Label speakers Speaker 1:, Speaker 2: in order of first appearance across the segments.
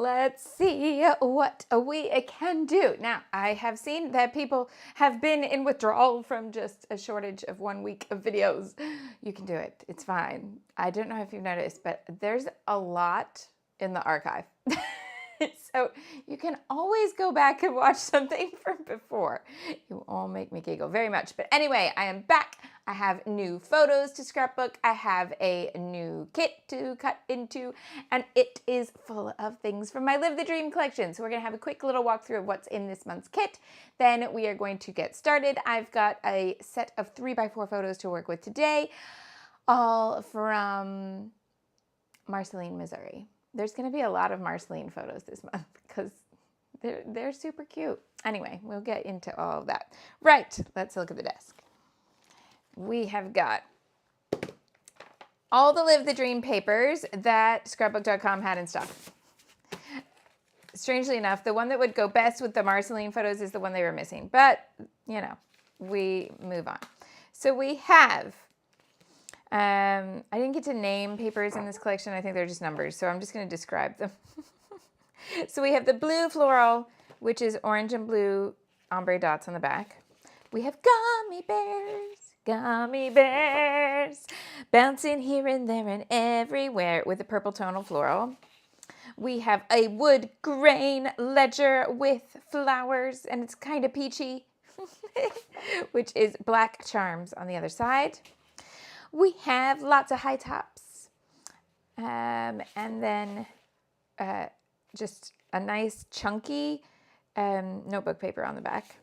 Speaker 1: let's see what we can do. Now, I have seen that people have been in withdrawal from just a shortage of 1 week of videos. You can do it. It's fine. I don't know if you've noticed, but there's a lot in the archive. So you can always go back and watch something from before. You all make me giggle very much. But anyway, I am back. I have new photos to scrapbook. I have a new kit to cut into, and it is full of things from my Live the Dream collection. So we're going to have a quick little walkthrough of what's in this month's kit. Then we are going to get started. I've got a set of 3x4 photos to work with today, all from Marceline, Missouri. There's going to be a lot of Marceline photos this month because they're super cute. Anyway, we'll get into all of that. Right, let's look at the desk. We have got all the Live the Dream papers that Scrapbook.com had in stock. Strangely enough, the one that would go best with the Marceline photos is the one they were missing. But, you know, we move on. So we have... I didn't get to name papers in this collection. I think they're just numbers, so I'm just going to describe them. So we have the blue floral, which is orange and blue ombre dots on the back. We have gummy bears, bouncing here and there and everywhere with a purple tonal floral. We have a wood grain ledger with flowers, and it's kind of peachy, which is black charms on the other side. We have lots of high tops, and then just a nice chunky notebook paper on the back.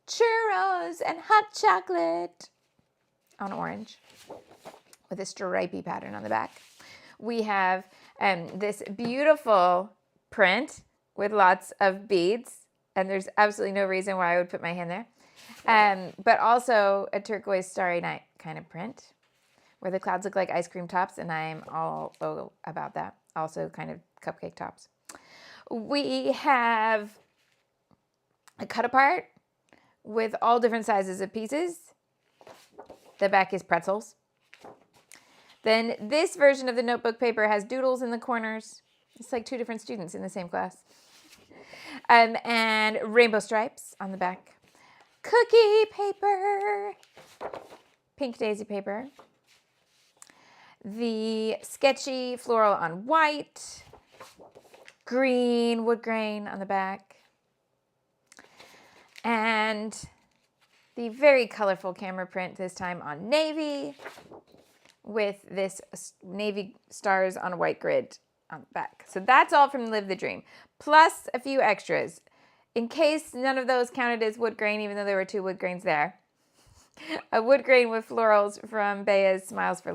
Speaker 1: Churros and hot chocolate on orange with a stripy pattern on the back. We have this beautiful print with lots of beads, and there's absolutely no reason why I would put my hand there, but also a turquoise starry night kind of print, where the clouds look like ice cream tops, and I'm all about that. Also kind of cupcake tops. We have a cut apart with all different sizes of pieces. The back is pretzels. Then this version of the notebook paper has doodles in the corners. It's like two different students in the same class. And rainbow stripes on the back. Cookie paper. Pink daisy paper. The sketchy floral on white, green wood grain on the back, and the very colorful camera print this time on navy with this navy stars on a white grid on the back. So that's all from Live the Dream, plus a few extras. In case none of those counted as wood grain, even though there were 2 wood grains there. A wood grain with florals from Bea's Smiles for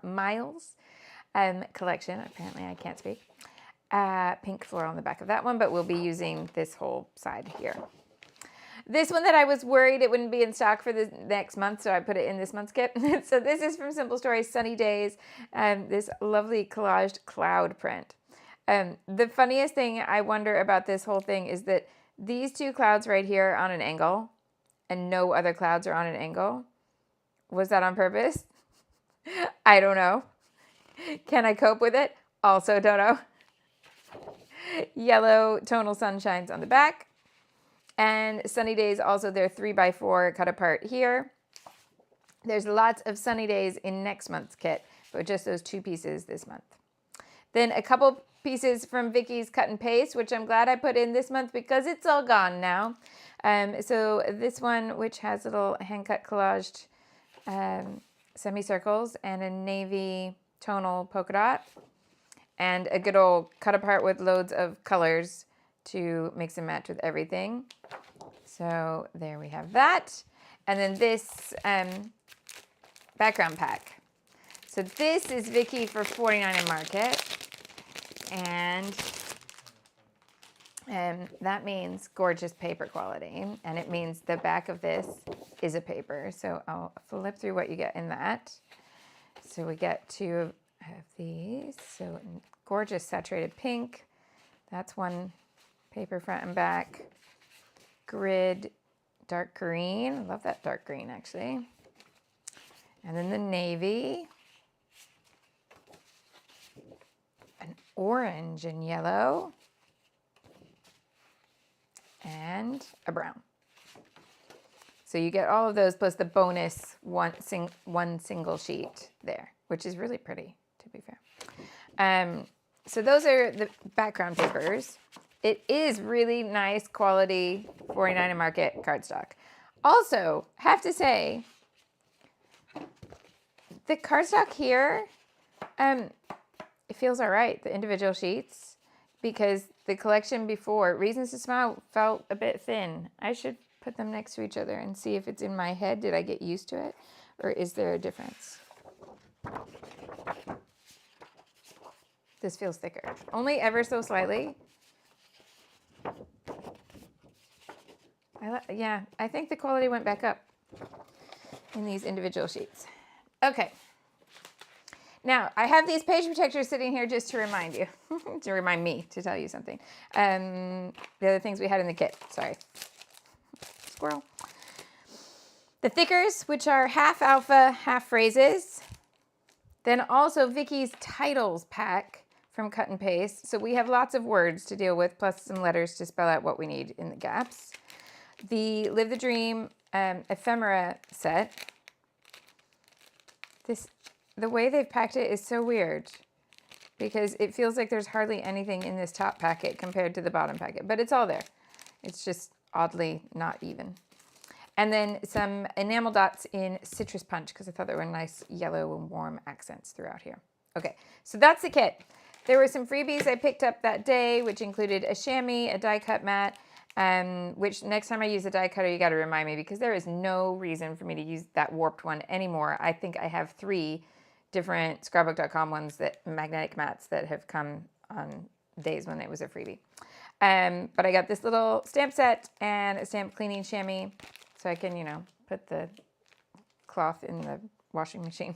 Speaker 1: Miles collection. Apparently I can't speak. Pink floral on the back of that one, but we'll be using this whole side here. This one that I was worried it wouldn't be in stock for the next month, so I put it in this month's kit. So this is from Simple Stories Sunny Days, this lovely collaged cloud print. The funniest thing I wonder about this whole thing is that these 2 clouds right here are on an angle, and no other clouds are on an angle. Was that on purpose? I don't know. Can I cope with it? Also don't know. Yellow tonal sunshines on the back. And Sunny Days, also they're 3x4 cut apart here. There's lots of Sunny Days in next month's kit, but just those 2 pieces this month. Then a couple pieces from Vicky's Cut and Paste, which I'm glad I put in this month because it's all gone now. So this one, which has little hand-cut collaged semicircles and a navy tonal polka dot, and a good old cut apart with loads of colors to mix and match with everything. So there we have that. And then this background pack. So this is Vicky for $49 in Market. And that means gorgeous paper quality. And it means the back of this is a paper. So I'll flip through what you get in that. So we get 2 of these. So gorgeous saturated pink. That's one paper front and back. Grid dark green. I love that dark green actually. And then the navy. A an orange and yellow, and a brown. So you get all of those plus the bonus one single sheet there, which is really pretty, to be fair. So those are the background papers. It is really nice quality 49 and Market cardstock. Also, have to say, the cardstock here, it feels all right, the individual sheets, because the collection before, Reasons to Smile, felt a bit thin. I should put them next to each other and see if it's in my head. Did I get used to it? Or is there a difference? This feels thicker. Only ever so slightly. Yeah, I think the quality went back up in these individual sheets. Okay. Now, I have these page protectors sitting here just to remind you, to remind me to tell you something. The other things we had in the kit, sorry. Squirrel. The thickers, which are half alpha, half phrases. Then also Vicky's titles pack from Cut and Paste. So we have lots of words to deal with, plus some letters to spell out what we need in the gaps. The Live the Dream ephemera set. The way they've packed it is so weird because it feels like there's hardly anything in this top packet compared to the bottom packet, but it's all there. It's just oddly not even. And then some enamel dots in Citrus Punch because I thought there were nice yellow and warm accents throughout here. Okay, so that's the kit. There were some freebies I picked up that day, which included a chamois, a die cut mat, which next time I use a die cutter, you got to remind me because there is no reason for me to use that warped one anymore. I think I have 3 different Scrapbook.com ones, magnetic mats that have come on days when it was a freebie. But I got this little stamp set and a stamp cleaning chamois so I can, put the cloth in the washing machine.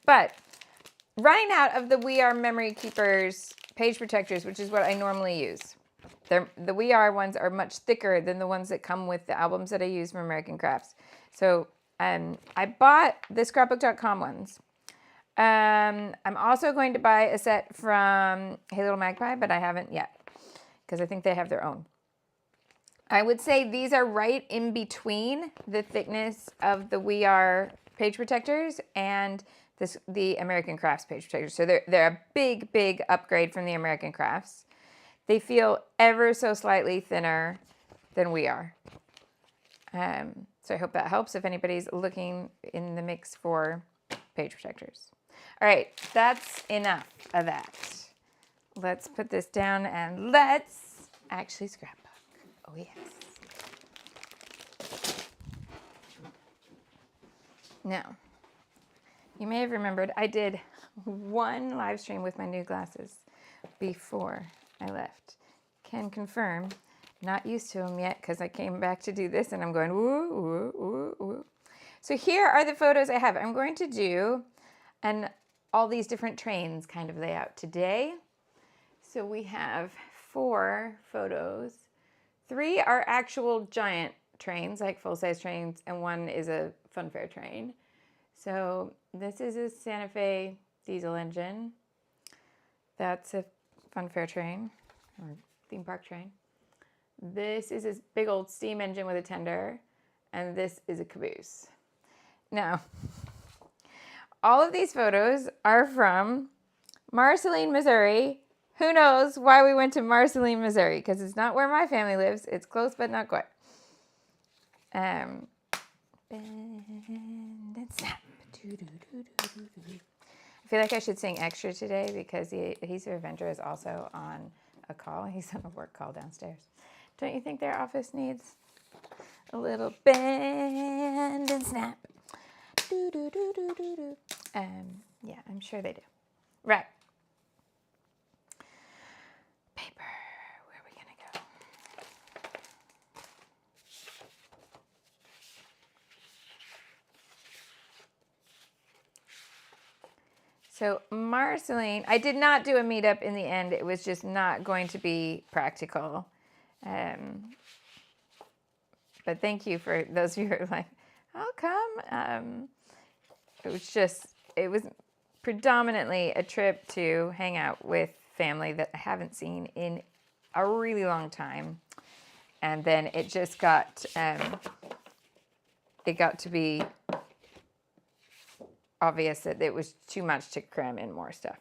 Speaker 1: But running out of the We Are Memory Keepers page protectors, which is what I normally use. The We Are ones are much thicker than the ones that come with the albums that I use from American Crafts. So I bought the Scrapbook.com ones. I'm also going to buy a set from Hey Little Magpie, but I haven't yet because I think they have their own. I would say these are right in between the thickness of the We Are page protectors and the American Crafts page protectors. So they're a big, big upgrade from the American Crafts. They feel ever so slightly thinner than We Are. So I hope that helps if anybody's looking in the mix for page protectors. All right, that's enough of that. Let's put this down and let's actually scrapbook. Oh, yes. Now, you may have remembered I did one live stream with my new glasses before I left. Can confirm, not used to them yet because I came back to do this and I'm going woo, woo, woo, woo. So here are the photos I have. I'm going to do all these different trains kind of layout today. So we have 4 photos. 3 are actual giant trains, like full-size trains, and 1 is a funfair train. So this is a Santa Fe diesel engine. That's a funfair train, or theme park train. This is a big old steam engine with a tender, and this is a caboose. Now, all of these photos are from Marceline, Missouri. Who knows why we went to Marceline, Missouri? Because it's not where my family lives. It's close, but not quite. Bend and snap. I feel like I should sing extra today because the Adhesive Avenger is also on a call. He's on a work call downstairs. Don't you think their office needs a little bend and snap? Yeah, I'm sure they do. Right. Paper. Where are we going to go? So Marceline, I did not do a meetup in the end. It was just not going to be practical. But thank you for those of you who are like, how come? It was predominantly a trip to hang out with family that I haven't seen in a really long time. And then it just got, to be obvious that it was too much to cram in more stuff.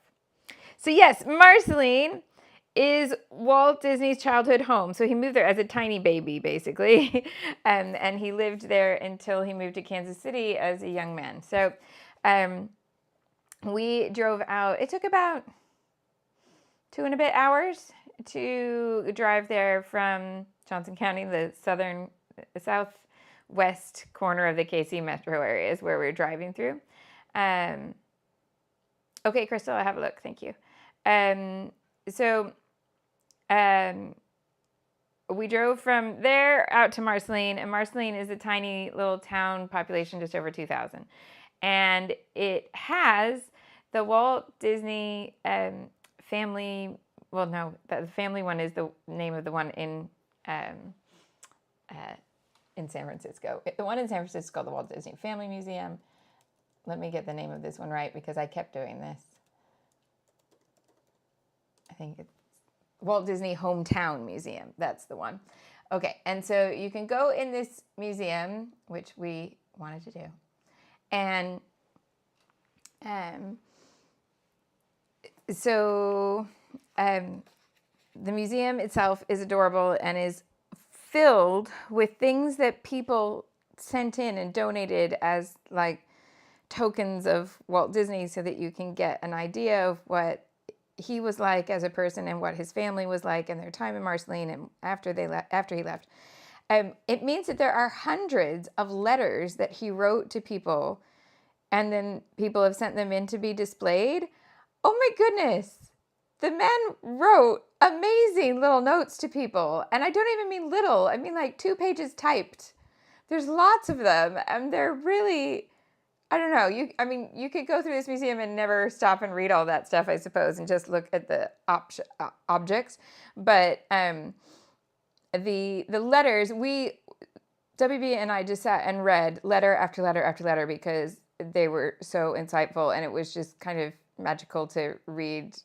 Speaker 1: So yes, Marceline is Walt Disney's childhood home. So he moved there as a tiny baby, basically. And he lived there until he moved to Kansas City as a young man. So we drove out. It took about 2 and a bit hours to drive there from Johnson County, the southwest corner of the KC metro area is where we're driving through. Okay, Crystal, I'll have a look. Thank you. We drove from there out to Marceline, and Marceline is a tiny little town, population just over 2,000. And it has the Walt Disney family. Well, no, the family one is the name of the one in San Francisco. The one in San Francisco is called the Walt Disney Family Museum. Let me get the name of this one right because I kept doing this. I think it's Walt Disney Hometown Museum. That's the one. Okay, and so you can go in this museum, which we wanted to do. And the museum itself is adorable and is filled with things that people sent in and donated as like tokens of Walt Disney so that you can get an idea of what he was like as a person and what his family was like and their time in Marceline and after he left. It means that there are hundreds of letters that he wrote to people and then people have sent them in to be displayed. Oh my goodness. The man wrote amazing little notes to people. And I don't even mean little. I mean like 2 pages typed. There's lots of them. And they're really, I don't know. You could go through this museum and never stop and read all that stuff, I suppose, and just look at the objects. But the letters, WB and I just sat and read letter after letter after letter because they were so insightful. And it was just kind of magical to read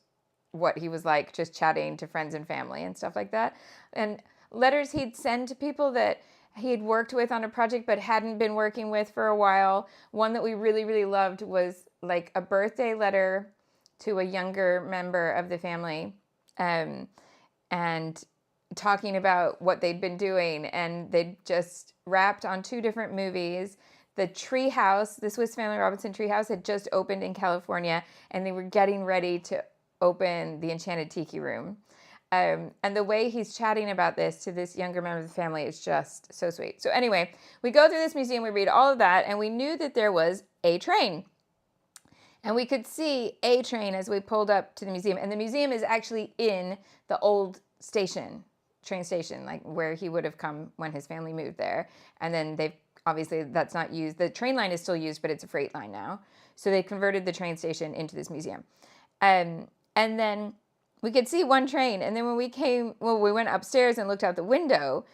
Speaker 1: what he was like just chatting to friends and family and stuff like that. And letters he'd send to people that he had worked with on a project but hadn't been working with for a while. One that we really, really loved was like a birthday letter to a younger member of the family and talking about what they'd been doing. And they'd just wrapped on 2 different movies. The Treehouse, the Swiss Family Robinson Treehouse had just opened in California and they were getting ready to open the Enchanted Tiki Room. And the way he's chatting about this to this younger member of the family is just so sweet. So anyway, we go through this museum, we read all of that, and we knew that there was a train. And we could see a train as we pulled up to the museum. And the museum is actually in the old train station, like where he would have come when his family moved there. And then obviously that's not used. The train line is still used, but it's a freight line now. So they converted the train station into this museum. And then we could see one train. And then when we went upstairs and looked out the window,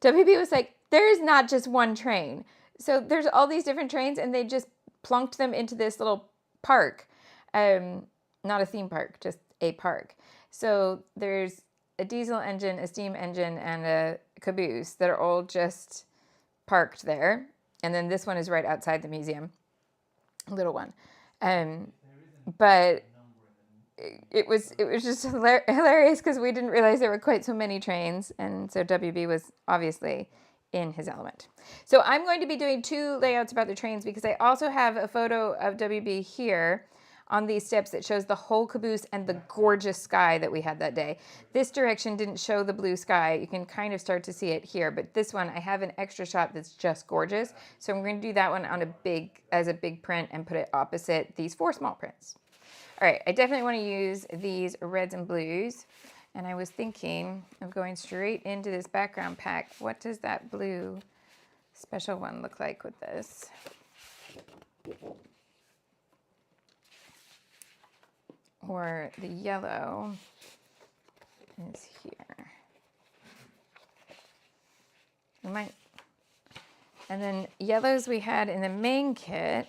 Speaker 1: WB was like, there is not just one train. So there's all these different trains and they just plunked them into this little park. Not a theme park, just a park. So there's a diesel engine, a steam engine, and a caboose that are all just parked there. And then this one is right outside the museum, a little one. But it was just hilarious because we didn't realize there were quite so many trains. And so WB was obviously in his element. So I'm going to be doing 2 layouts about the trains because I also have a photo of WB here on these steps that shows the whole caboose and the gorgeous sky that we had that day. This direction didn't show the blue sky. You can kind of start to see it here, but this one, I have an extra shot that's just gorgeous. So I'm going to do that one on as a big print and put it opposite these 4 small prints. All right, I definitely want to use these reds and blues. And I was thinking of going straight into this background pack. What does that blue special one look like with this? Or the yellow is here. And then yellows we had in the main kit.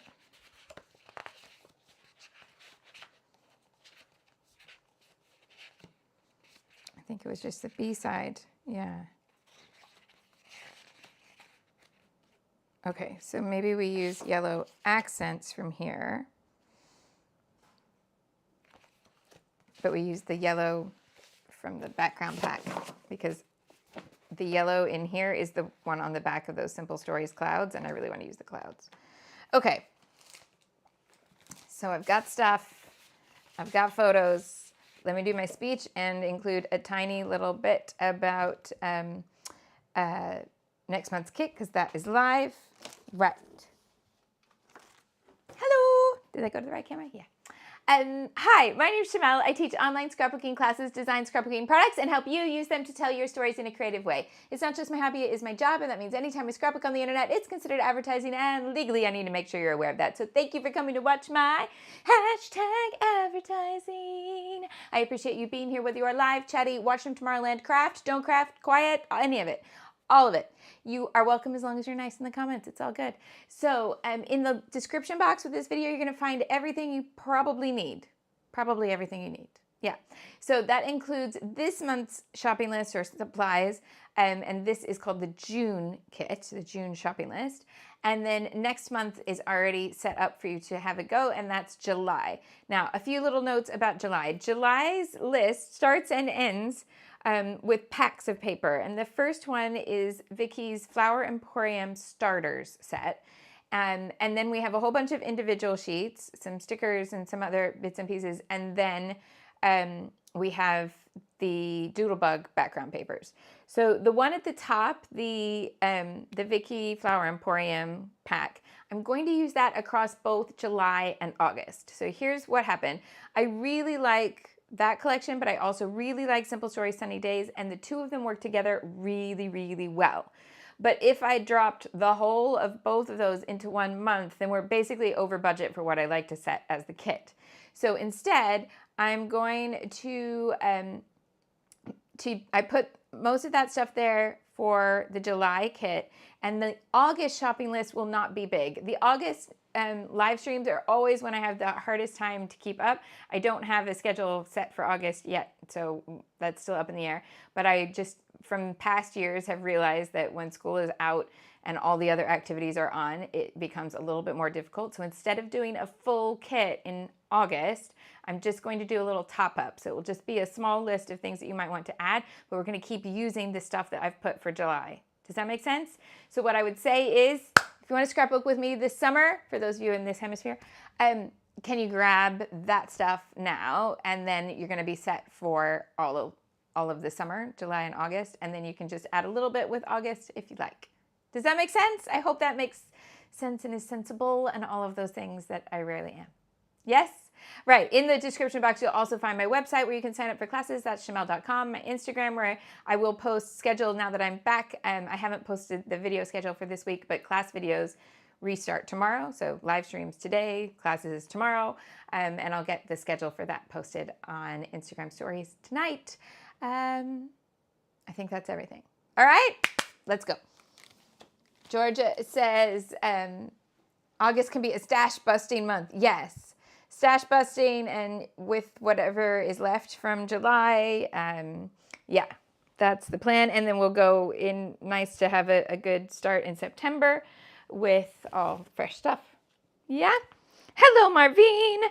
Speaker 1: think it was just the B side. Yeah. Okay, so maybe we use yellow accents from here. But we use the yellow from the background pack because the yellow in here is the one on the back of those Simple Stories clouds, and I really want to use the clouds. Okay, so I've got stuff, I've got photos. Let me do my speech and include a tiny little bit about next month's kit because that is live. Right. Hello. Did I go to the right camera? Yeah. Hi, my name is Shimelle. I teach online scrapbooking classes, design scrapbooking products, and help you use them to tell your stories in a creative way. It's not just my hobby, it is my job, and that means anytime we scrapbook on the internet, it's considered advertising, and legally I need to make sure you're aware of that. So thank you for coming to watch my #advertising. I appreciate you being here, whether you are live, chatty, watch from Tomorrowland, craft, don't craft, quiet, any of it. All of it. You are welcome as long as you're nice in the comments. It's all good. So in the description box with this video, you're going to find everything you probably need. Probably everything you need. Yeah. So that includes this month's shopping list or supplies. And this is called the June kit, the June shopping list. And then next month is already set up for you to have a go, and that's July. Now, a few little notes about July. July's list starts and ends with packs of paper. And the first one is Vicky's Flower Emporium Starters set. And then we have a whole bunch of individual sheets, some stickers and some other bits and pieces. And then we have the Doodlebug background papers. So the one at the top, the Vicky Flower Emporium pack, I'm going to use that across both July and August. So here's what happened. I really like that collection, but I also really like Simple Stories Sunny Days, and the two of them work together really, really well. But if I dropped the whole of both of those into 1 month, then we're basically over budget for what I like to set as the kit. So instead, I'm going to I put most of that stuff there for the July kit, and the August shopping list will not be big. The August live streams are always when I have the hardest time to keep up. I don't have a schedule set for August yet, so that's still up in the air. But I just, from past years, have realized that when school is out and all the other activities are on, it becomes a little bit more difficult. So instead of doing a full kit in August, I'm just going to do a little top up. So it will just be a small list of things that you might want to add, but we're going to keep using the stuff that I've put for July. Does that make sense? So what I would say is, if you want to scrapbook with me this summer, for those of you in this hemisphere, can you grab that stuff now? And then you're going to be set for all of the summer, July and August. And then you can just add a little bit with August if you like. Does that make sense? I hope that makes sense and is sensible and all of those things that I rarely am. Yes? Right. In the description box, you'll also find my website where you can sign up for classes. That's shimelle.com. My Instagram, where I will post schedule now that I'm back. I haven't posted the video schedule for this week, but class videos restart tomorrow. So live streams today, classes tomorrow. And I'll get the schedule for that posted on Instagram stories tonight. I think that's everything. All right, let's go. Georgia says August can be a stash busting month. Yes. Stash busting, and with whatever is left from July, yeah, that's the plan. And then we'll go in nice to have a good start in September with all fresh stuff. Yeah. Hello, Marvine.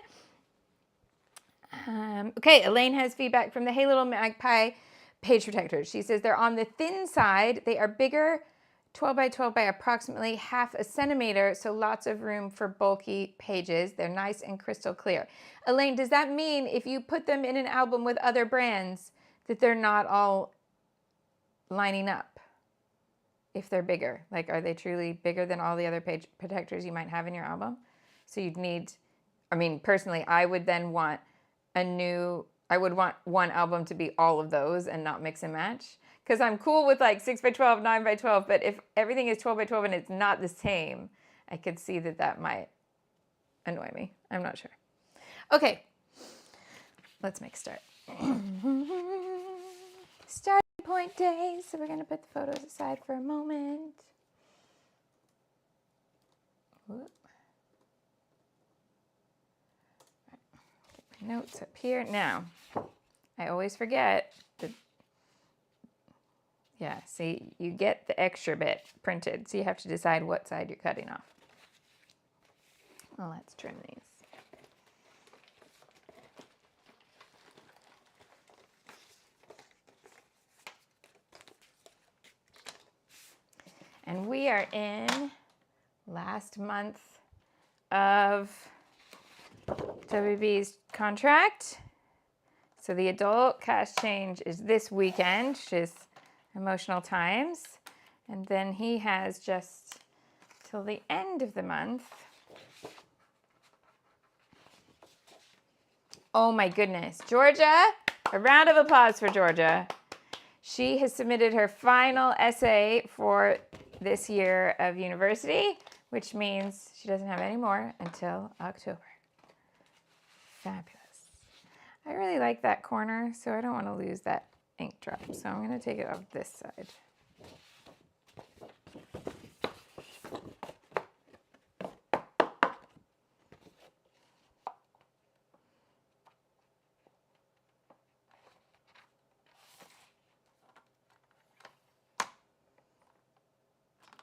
Speaker 1: Okay, Elaine has feedback from the Hey Little Magpie page protectors. She says they're on the thin side. They are bigger, 12 by 12 by approximately half a centimeter, so lots of room for bulky pages. They're nice and crystal clear. Elaine, does that mean if you put them in an album with other brands that they're not all lining up if they're bigger? Like, are they truly bigger than all the other page protectors you might have in your album? So you'd need, I mean, personally, I would then want I would want one album to be all of those and not mix and match. Because I'm cool with like 6 by 12, 9 by 12, but if everything is 12 by 12 and it's not the same, I could see that might annoy me. I'm not sure. Okay, let's make a start. Starting point days. So we're going to put the photos aside for a moment. Whoop. Get my notes up here. Now, I always forget that Yeah, see, you get the extra bit printed, so you have to decide what side you're cutting off. Well, let's trim these. And we are in last month of WB's contract. So the adult cash change is this weekend, which is Emotional Times. And then he has just till the end of the month. Oh my goodness. Georgia, a round of applause for Georgia. She has submitted her final essay for this year of university, which means she doesn't have any more until October. Fabulous. I really like that corner, so I don't want to lose that ink drop. So I'm going to take it off this side.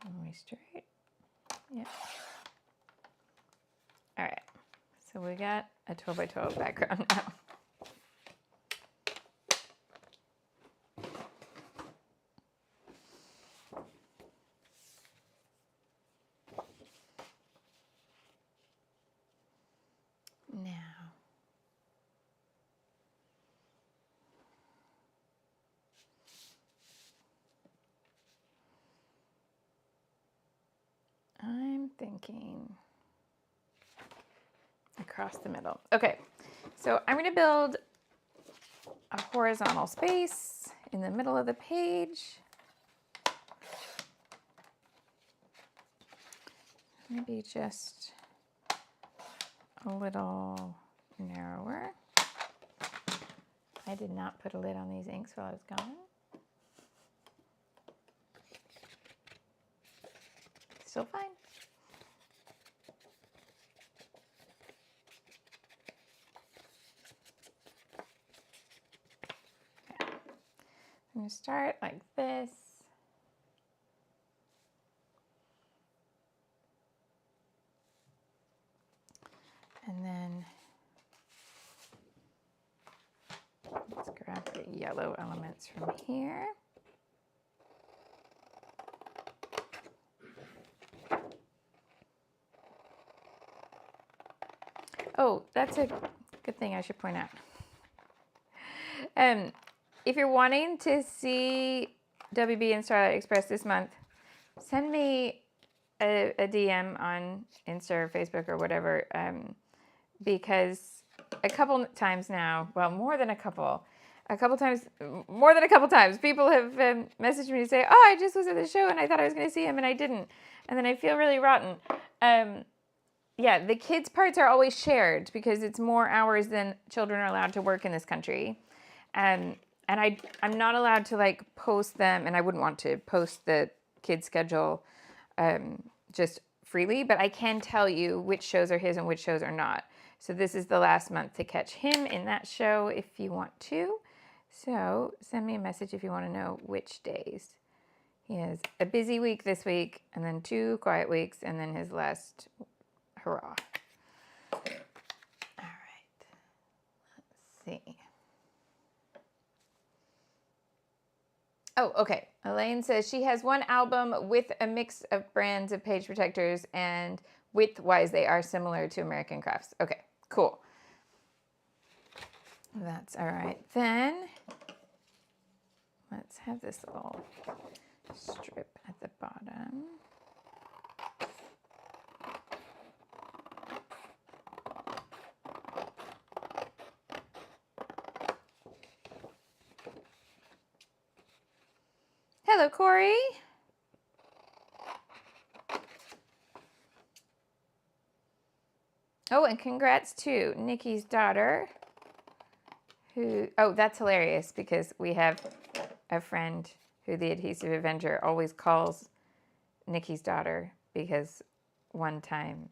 Speaker 1: Are we straight? Yep. All right. So we got a 12 by 12 background now. Now, I'm thinking across the middle. Okay, so I'm going to build a horizontal space in the middle of the page. Maybe just a little narrower. I did not put a lid on these inks while I was gone. Still fine. Okay. I'm going to start like this. And then let's grab the yellow elements from here. Oh, that's a good thing I should point out. If you're wanting to see WB and Starlight Express this month, send me a DM on Insta or Facebook or whatever, because a couple times now, well, more than a couple times, people have messaged me to say, oh, I just was at the show and I thought I was going to see him and I didn't. And then I feel really rotten. Yeah, the kids' parts are always shared because it's more hours than children are allowed to work in this country. And I'm not allowed to like post them, and I wouldn't want to post the kids' schedule just freely, but I can tell you which shows are his and which shows are not. So this is the last month to catch him in that show if you want to. So send me a message if you want to know which days. He has a busy week this week, and then 2 quiet weeks, and then his last hurrah. All right. Let's see. Oh, okay. Elaine says she has one album with a mix of brands of page protectors, and width-wise they are similar to American Crafts. Okay, cool. That's all right. Then let's have this little strip at the bottom. Hello, Corey. Oh, and congrats to Nikki's daughter, who, oh, that's hilarious because we have a friend who the Adhesive Avenger always calls Nikki's daughter because one time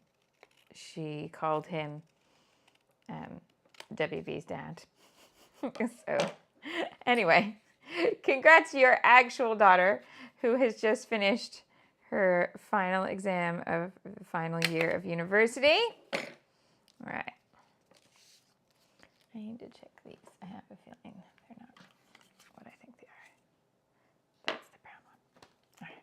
Speaker 1: she called him WB's dad. So anyway, Congrats to your actual daughter who has just finished her final exam of the final year of university. All right. I need to check these. I have a feeling they're not what I think they are. That's the brown one. All right.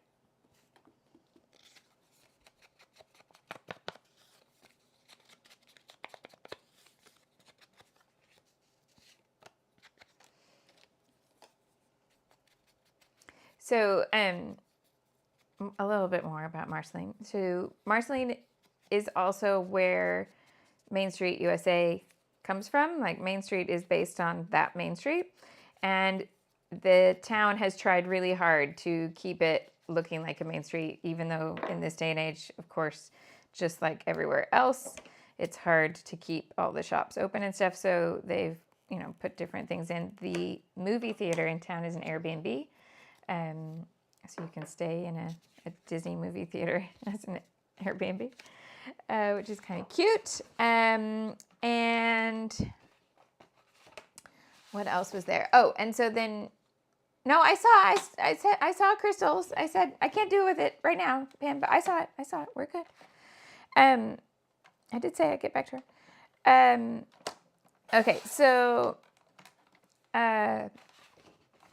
Speaker 1: So, a little bit more about Marceline. So, Marceline is also where Main Street USA comes from. Like, Main Street is based on that Main Street. And the town has tried really hard to keep it looking like a Main Street, even though in this day and age, of course, just like everywhere else, it's hard to keep all the shops open and stuff. So they've, put different things in. The movie theater in town is an Airbnb. So you can stay in a Disney movie theater as an Airbnb, which is kind of cute. And what else was there? Oh, and so then, no, I saw crystals. I said, I can't do with it right now, Pam, but I saw it. We're good. I did say I'd get back to her. Okay, so,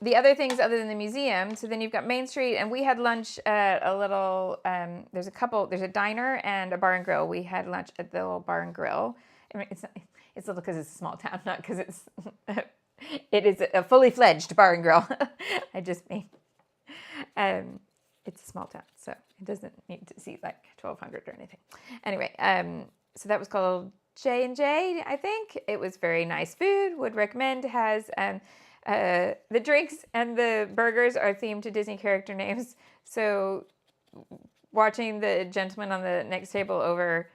Speaker 1: the other things other than the museum, so then you've got Main Street, and we had lunch at a little, there's a diner and a bar and grill. We had lunch at the little bar and grill. I mean, it's little because it's a small town, not because it is a fully fledged bar and grill. I just mean, it's a small town, so it doesn't need to seat like 1,200 or anything. Anyway, so that was called J&J, I think. It was very nice food, would recommend. Has, the drinks and the burgers are themed to Disney character names. So watching the gentleman on the next table over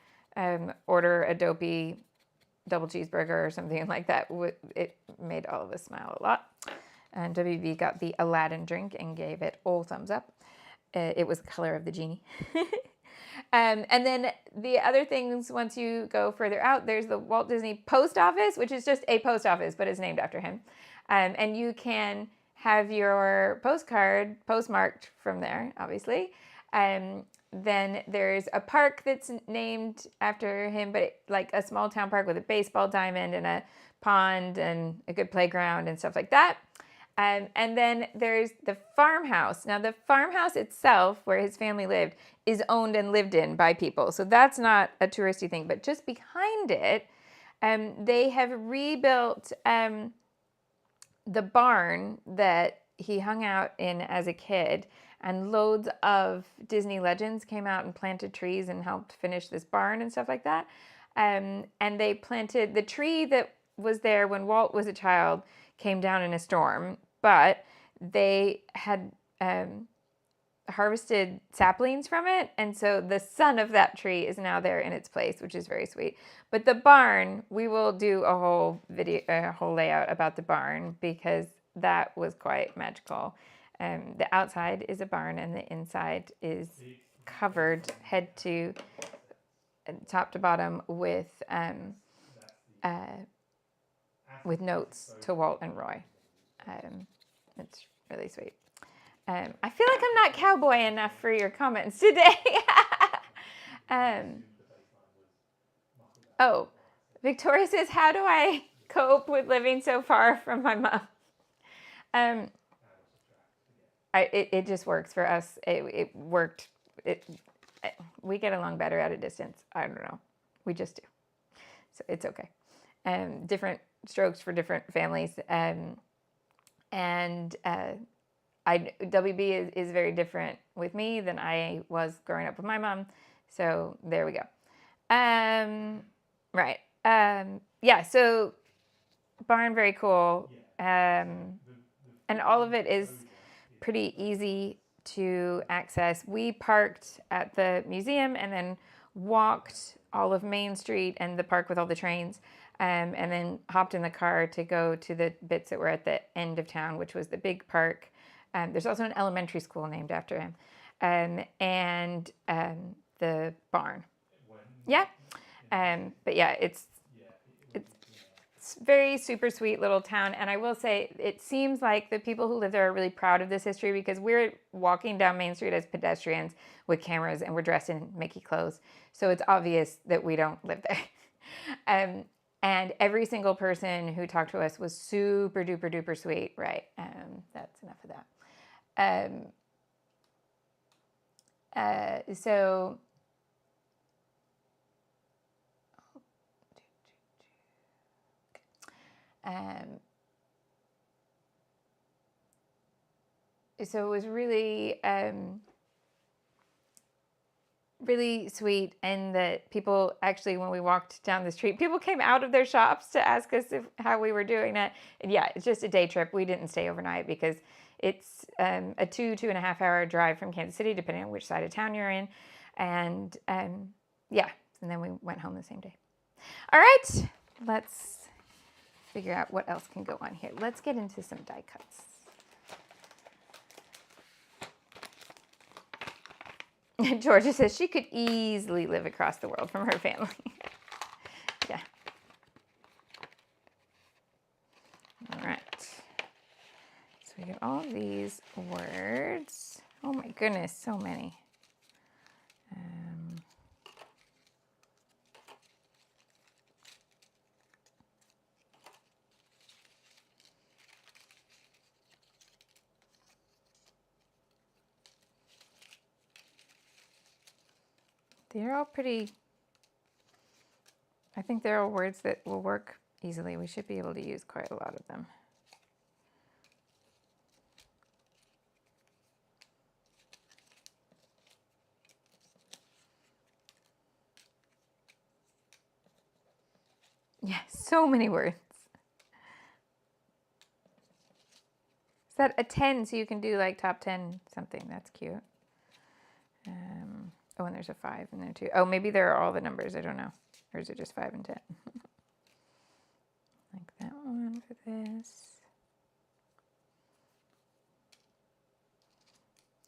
Speaker 1: order a dopey double cheeseburger or something like that, it made all of us smile a lot. And WB got the Aladdin drink and gave it all thumbs up. It was the color of the genie. And then the other things, once you go further out, there's the Walt Disney Post Office, which is just a post office, but it's named after him. And you can have your postcard postmarked from there, obviously. Then there's a park that's named after him, but like a small town park with a baseball diamond and a pond and a good playground and stuff like that. And then there's the farmhouse. Now, the farmhouse itself, where his family lived, is owned and lived in by people. So that's not a touristy thing. But just behind it, they have rebuilt the barn that he hung out in as a kid, and loads of Disney legends came out and planted trees and helped finish this barn and stuff like that. And they planted the tree that was there when Walt was a child, came down in a storm, but they had harvested saplings from it, and so the son of that tree is now there in its place, which is very sweet. But the barn, we will do a whole video, a whole layout about the barn, because that was quite magical. The outside is a barn, and the inside is covered head to top to bottom with notes to Walt and Roy. It's really sweet. I feel like I'm not cowboy enough for your comments today. Oh, Victoria says, how do I cope with living so far from my mom? It just works for us. It worked. We get along better at a distance. I don't know. We just do. So it's okay. Different strokes for different families. WB is very different with me than I was growing up with my mom. So there we go. Right. Yeah, so barn, very cool. And all of it is pretty easy to access. We parked at the museum and then walked all of Main Street and the park with all the trains, and then hopped in the car to go to the bits that were at the end of town, which was the big park. There's also an elementary school named after him, and the barn. Yeah, but yeah, it's very super sweet little town. And I will say, it seems like the people who live there are really proud of this history, because we're walking down Main Street as pedestrians with cameras and we're dressed in Mickey clothes. So it's obvious that we don't live there. And every single person who talked to us was super duper duper sweet. Right. That's enough of that. So it was really, really sweet. And that people actually, when we walked down the street, people came out of their shops to ask us how we were doing that. And yeah, it's just a day trip. We didn't stay overnight because it's a 2.5 hour drive from Kansas City, depending on which side of town you're in. And yeah, and then we went home the same day. All right, let's figure out what else can go on here. Let's get into some die cuts. Georgia says she could easily live across the world from her family. Yeah. All right. So we get all these words. Oh my goodness, so many. They're all pretty, I think they're all words that will work easily. We should be able to use quite a lot of them. Yeah, so many words. Is that a 10? So you can do like top 10 something. That's cute. Oh, and there's a 5 in there too. Oh, maybe there are all the numbers. I don't know. Or is it just 5 and 10? Like that one for this.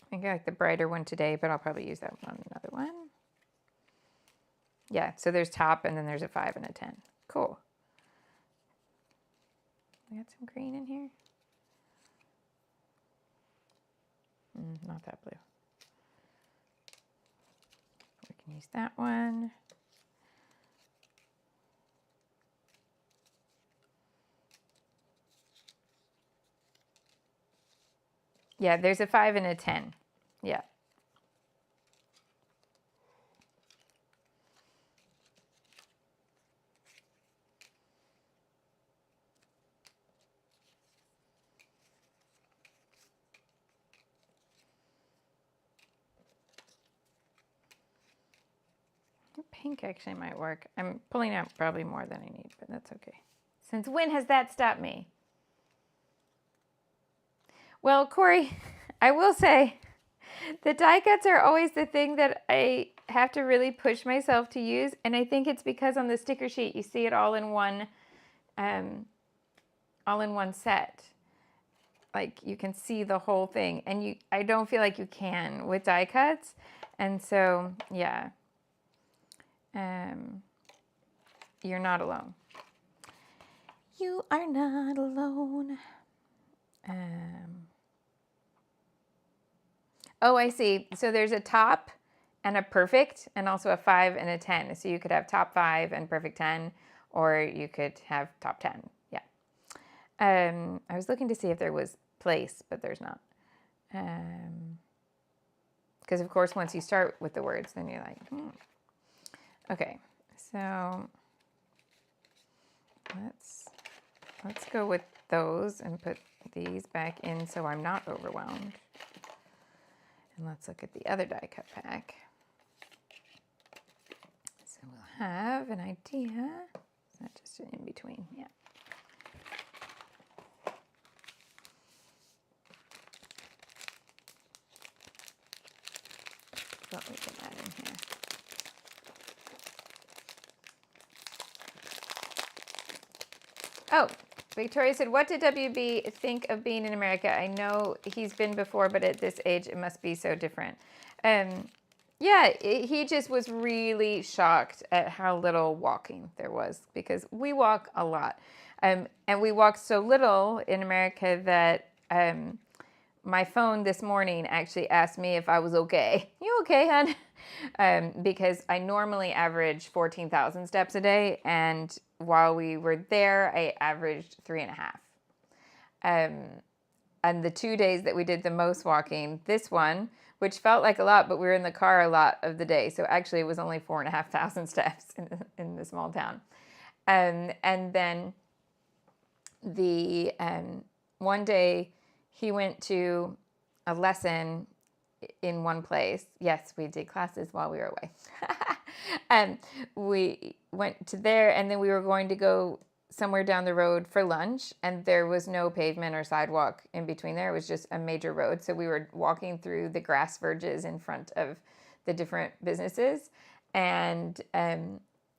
Speaker 1: I think I like the brighter one today, but I'll probably use that one on another one. Yeah, so there's top and then there's a 5 and a 10. Cool. We got some green in here. Not that blue. We can use that one. Yeah, there's a 5 and a 10. Yeah. Pink actually might work. I'm pulling out probably more than I need, but that's okay. Since when has that stopped me? Well, Corey, I will say the die cuts are always the thing that I have to really push myself to use. And I think it's because on the sticker sheet, you see it all in one set. Like you can see the whole thing, and I don't feel like you can with die cuts. And so, yeah. You're not alone. You are not alone. Oh, I see. So there's a top and a perfect, and also a 5 and a 10. So you could have top 5 and perfect 10, or you could have top 10. Yeah. I was looking to see if there was place, but there's not. Because of course, once you start with the words, then you're like, Okay, so let's go with those and put these back in so I'm not overwhelmed. And let's look at the other die cut pack. So we'll have an idea. Is that just an in between? Yeah. What we can add in here. Oh, Victoria said, what did WB think of being in America? I know he's been before, but at this age, it must be so different. Yeah, Yeah, he just was really shocked at how little walking there was because we walk a lot. And we walk so little in America that my phone this morning actually asked me if I was okay. You okay, hon? Because I normally average 14,000 steps a day. And while we were there, I averaged 3.5. And the 2 days that we did the most walking, this one, which felt like a lot, but we were in the car a lot of the day. So actually it was only 4,500 steps in the small town. And then the one day he went to a lesson in one place. Yes, we did classes while we were away. We went to there, and then we were going to go somewhere down the road for lunch, and there was no pavement or sidewalk in between there. It was just a major road. So we were walking through the grass verges in front of the different businesses, and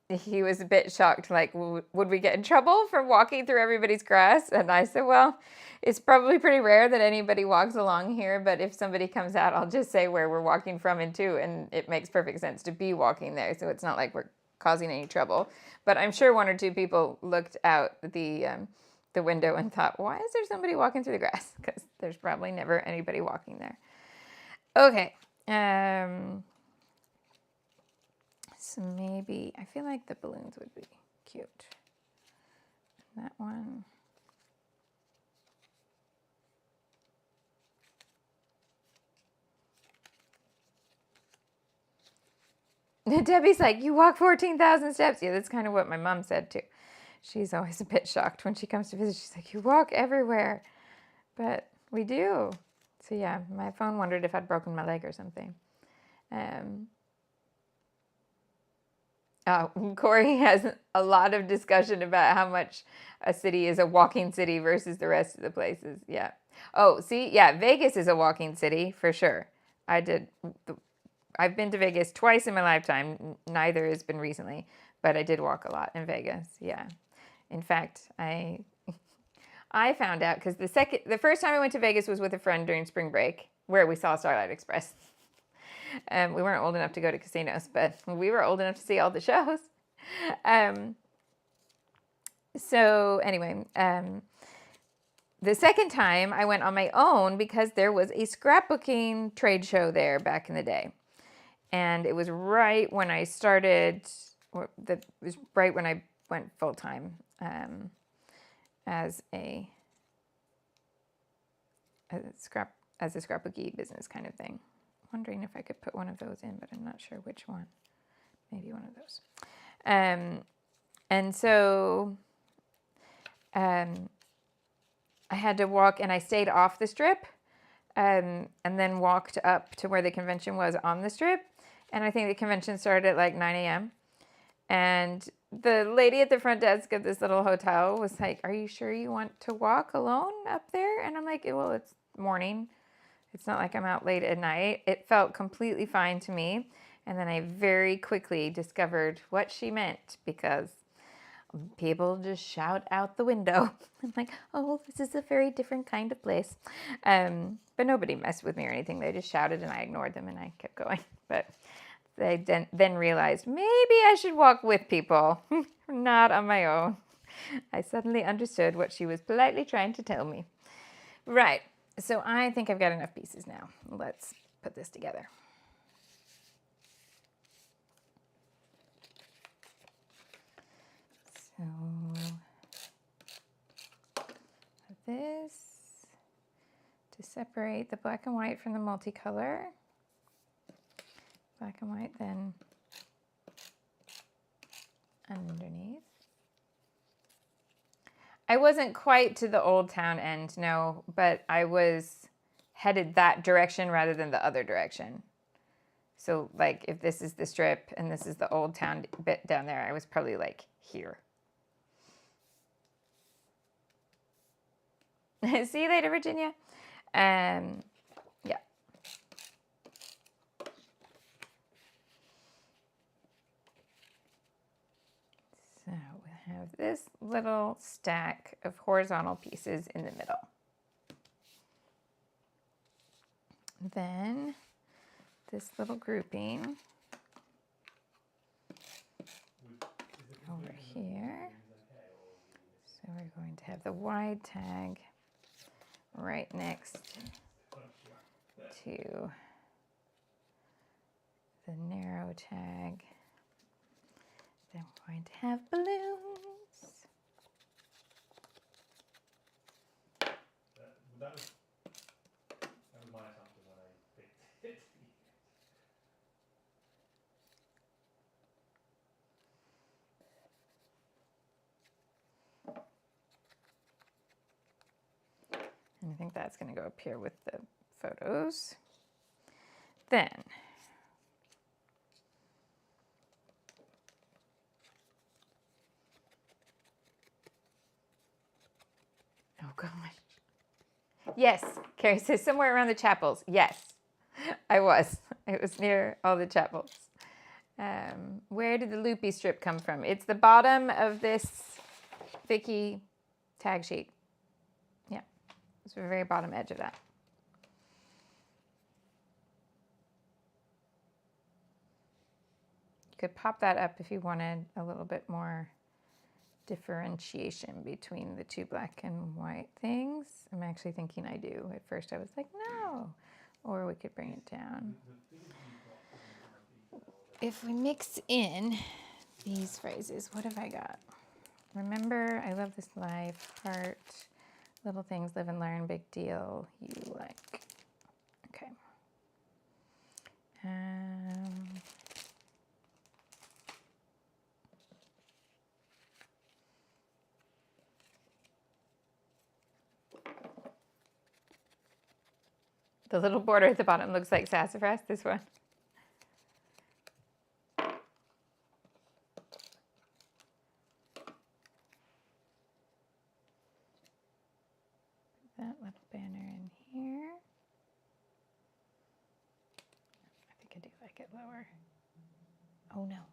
Speaker 1: he was a bit shocked, like, would we get in trouble for walking through everybody's grass? And I said, well, it's probably pretty rare that anybody walks along here, but if somebody comes out, I'll just say where we're walking from and to, and it makes perfect sense to be walking there, so it's not like we're causing any trouble. But I'm sure one or two people looked out the window and thought, why is there somebody walking through the grass? Because there's probably never anybody walking there. Okay. So maybe, I feel like the balloons would be cute. That one. Debbie's like, you walk 14,000 steps. Yeah, that's kind of what my mom said too. She's always a bit shocked when she comes to visit. She's like, you walk everywhere. But we do. So yeah, my phone wondered if I'd broken my leg or something. Corey has a lot of discussion about how much a city is a walking city versus the rest of the places. Yeah. Oh, see, yeah, Vegas is a walking city for sure. I've been to Vegas twice in my lifetime. Neither has been recently, but I did walk a lot in Vegas. Yeah. In fact, I found out because the first time I went to Vegas was with a friend during spring break, where we saw Starlight Express. We weren't old enough to go to casinos, but we were old enough to see all the shows. So anyway, the second time I went on my own because there was a scrapbooking trade show there back in the day. And it was right when I started, it was right when I went full time as a scrapbooky business kind of thing. Wondering if I could put one of those in, but I'm not sure which one. Maybe one of those. And so I had to walk, and I stayed off the strip and then walked up to where the convention was on the strip. And I think the convention started at like 9 a.m. And the lady at the front desk of this little hotel was like, are you sure you want to walk alone up there? And I'm like, well, it's morning. It's not like I'm out late at night. It felt completely fine to me. And then I very quickly discovered what she meant because people just shout out the window. I'm like, oh, this is a very different kind of place. But nobody messed with me or anything. They just shouted and I ignored them and I kept going. But they then realized maybe I should walk with people, not on my own. I suddenly understood what she was politely trying to tell me. Right. So I think I've got enough pieces now. Let's put this together. So this to separate the black and white from the multicolor. Black and white then underneath. I wasn't quite to the Old Town end, no, but I was headed that direction rather than the other direction. So like if this is the strip and this is the Old Town bit down there, I was probably like here. See you later, Virginia. Yeah. So we have this little stack of horizontal pieces in the middle. Then this little grouping over here. So we're going to have the wide tag right next to the narrow tag. Then we're going to have balloons.
Speaker 2: That was my assumption when I picked it.
Speaker 1: And I think that's going to go up here with the photos. Then oh gosh. Yes, Carrie says somewhere around the chapels. Yes, I was. It was near all the chapels. Where did the loopy strip come from? It's the bottom of this Vicky tag sheet. Yeah, it's the very bottom edge of that. You could pop that up if you wanted a little bit more differentiation between the two black and white things. I'm actually thinking I do. At first I was like, no. Or we could bring it down. If we mix in these phrases, what have I got? Remember, I love this life, heart, little things, live and learn, big deal, you like. Okay. The little border at the bottom looks like sassafras, this one. Put that little banner in here. I think I do like it lower. Oh no.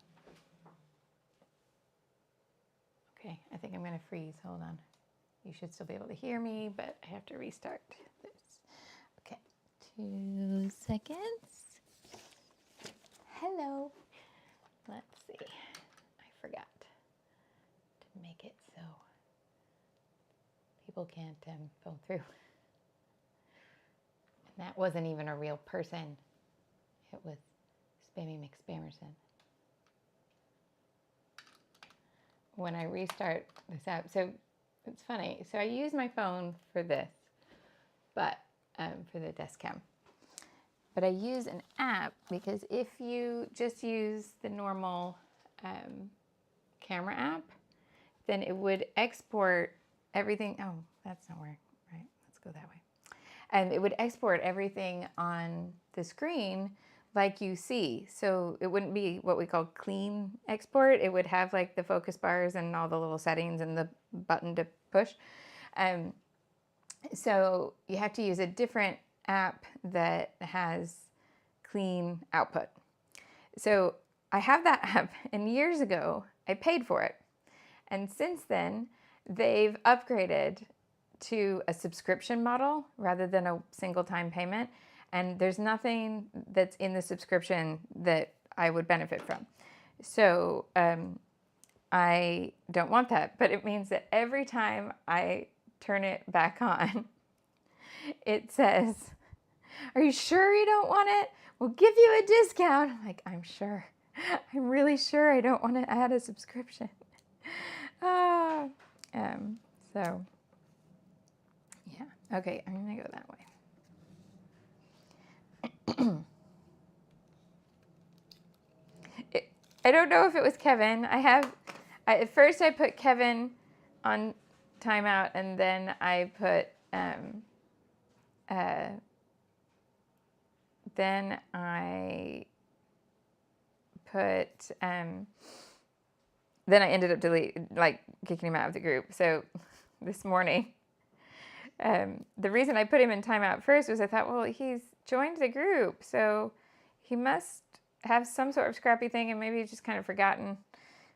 Speaker 1: Okay, I think I'm going to freeze. Hold on. You should still be able to hear me, but I have to restart this. Okay, 2 seconds. Hello. Let's see. I forgot to make it so people can't phone through. And that wasn't even a real person. It was Spammy McSpammerson. When I restart this app, so it's funny. So I use my phone for this, but for the desk cam. But I use an app because if you just use the normal camera app, then it would export everything. Oh, that's not where, right? Let's go that way. And it would export everything on the screen like you see. So it wouldn't be what we call clean export. It would have like the focus bars and all the little settings and the button to push. So you have to use a different app that has clean output. So I have that app, and years ago I paid for it. And since then, they've upgraded to a subscription model rather than a single time payment. And there's nothing that's in the subscription that I would benefit from. So I don't want that, but it means that every time I turn it back on, it says, "Are you sure you don't want it? We'll give you a discount." I'm like, I'm sure. I'm really sure I don't want to add a subscription. So, yeah. Okay, I'm going to go that way. I don't know if it was Kevin. At first I put Kevin on timeout, and then I put, then I ended up kicking him out of the group. So this morning, the reason I put him in timeout first was I thought, well, he's joined the group, so he must have some sort of scrappy thing, and maybe he's just kind of forgotten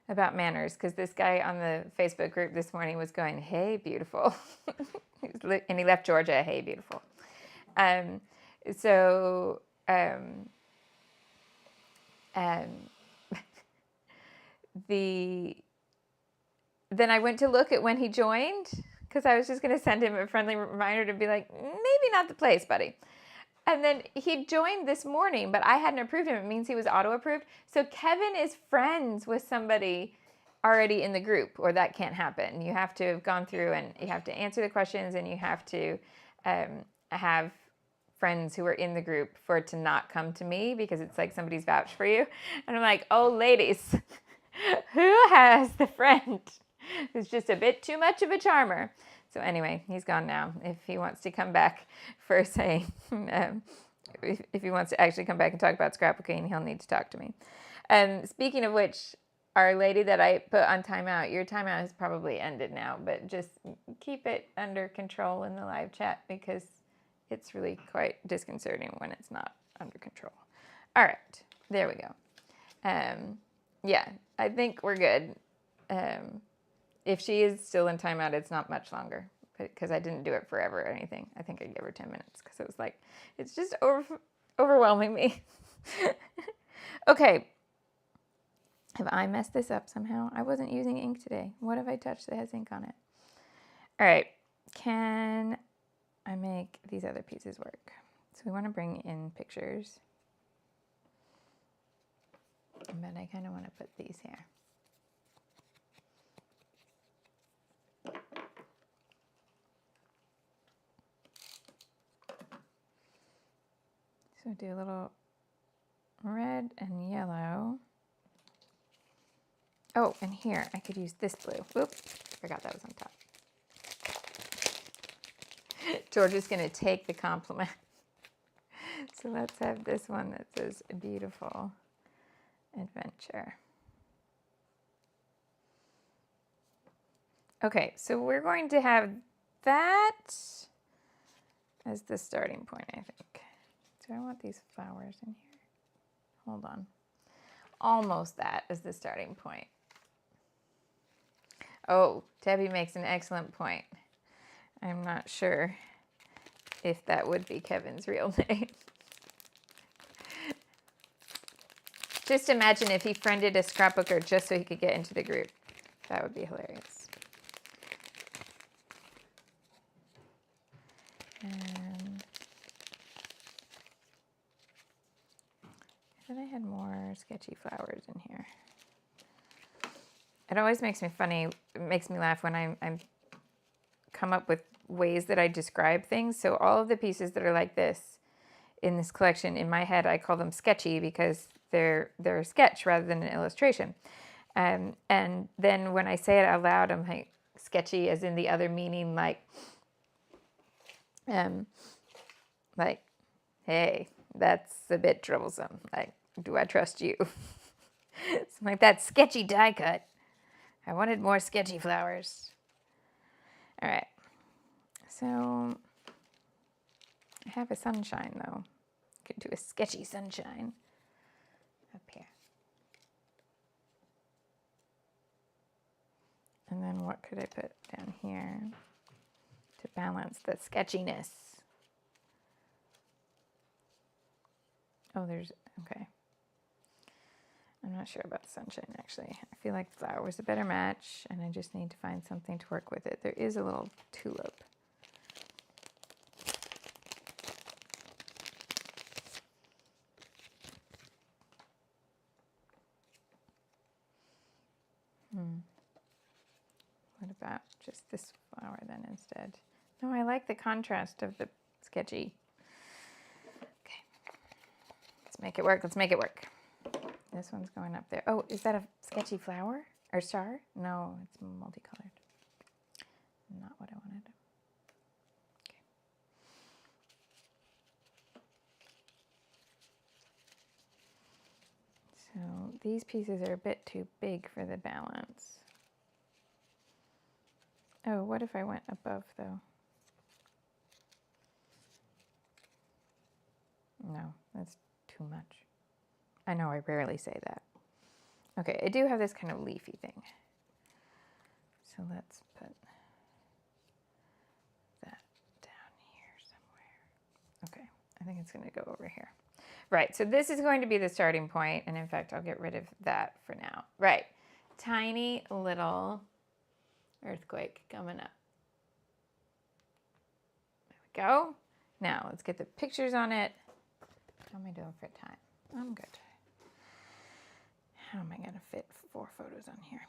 Speaker 1: about manners, because this guy on the Facebook group this morning was going, "Hey, beautiful." And he left Georgia, "Hey, beautiful." Then I went to look at when he joined because I was just going to send him a friendly reminder to be like, maybe not the place, buddy. And then he joined this morning, but I hadn't approved him. It means he was auto-approved. So Kevin is friends with somebody already in the group, or that can't happen. You have to have gone through and you have to answer the questions, and you have to have friends who are in the group for it to not come to me, because it's like somebody's vouched for you. And I'm like, oh, ladies, who has the friend who's just a bit too much of a charmer? So anyway, he's gone now. If he wants to come back for saying, if he wants to actually come back and talk about scrapbooking, he'll need to talk to me. Speaking of which, our lady that I put on timeout, your timeout has probably ended now, but just keep it under control in the live chat, because it's really quite disconcerting when it's not under control. All right, there we go. Yeah, I think we're good. If she is still in timeout, it's not much longer, because I didn't do it forever or anything. I think I gave her 10 minutes because it was like, it's just overwhelming me. Okay. Have I messed this up somehow? I wasn't using ink today. What have I touched that has ink on it? All right. Can I make these other pieces work? So we want to bring in pictures. But I kind of want to put these here. So do a little red and yellow. Oh, and here I could use this blue. Whoop, forgot that was on top. George is going to take the compliment. So let's have this one that says beautiful adventure. Okay, so we're going to have that as the starting point, I think. Do I want these flowers in here? Hold on. Almost that as the starting point. Oh, Debbie makes an excellent point. I'm not sure if that would be Kevin's real name. Just imagine if he friended a scrapbooker just so he could get into the group. That would be hilarious. Then I had more sketchy flowers in here. It always makes me funny. It makes me laugh when I'm come up with ways that I describe things. So all of the pieces that are like this in this collection, in my head, I call them sketchy because they're a sketch rather than an illustration. And then when I say it out loud, I'm like, sketchy as in the other meaning, like, hey, that's a bit troublesome. Like, do I trust you? It's like that sketchy die cut. I wanted more sketchy flowers. All right. So I have a sunshine though. Could do a sketchy sunshine up here. And then what could I put down here to balance the sketchiness? Oh, there's, okay. I'm not sure about the sunshine, actually. I feel like flower was a better match, and I just need to find something to work with it. There is a little tulip. What about just this flower then instead? No, I like the contrast of the sketchy. Okay. Let's make it work. Let's make it work. This one's going up there. Oh, is that a sketchy flower or star? No, it's multicolored. Not what I wanted. Okay. So these pieces are a bit too big for the balance. Oh, what if I went above though? No, that's too much. I know I rarely say that. Okay, I do have this kind of leafy thing. So let's put that down here somewhere. Okay, I think it's gonna go over here. Right, so this is going to be the starting point, and in fact, I'll get rid of that for now. Right, tiny little earthquake coming up. There we go. Now, let's get the pictures on it. How am I doing for time? I'm good. How am I going to fit 4 photos on here?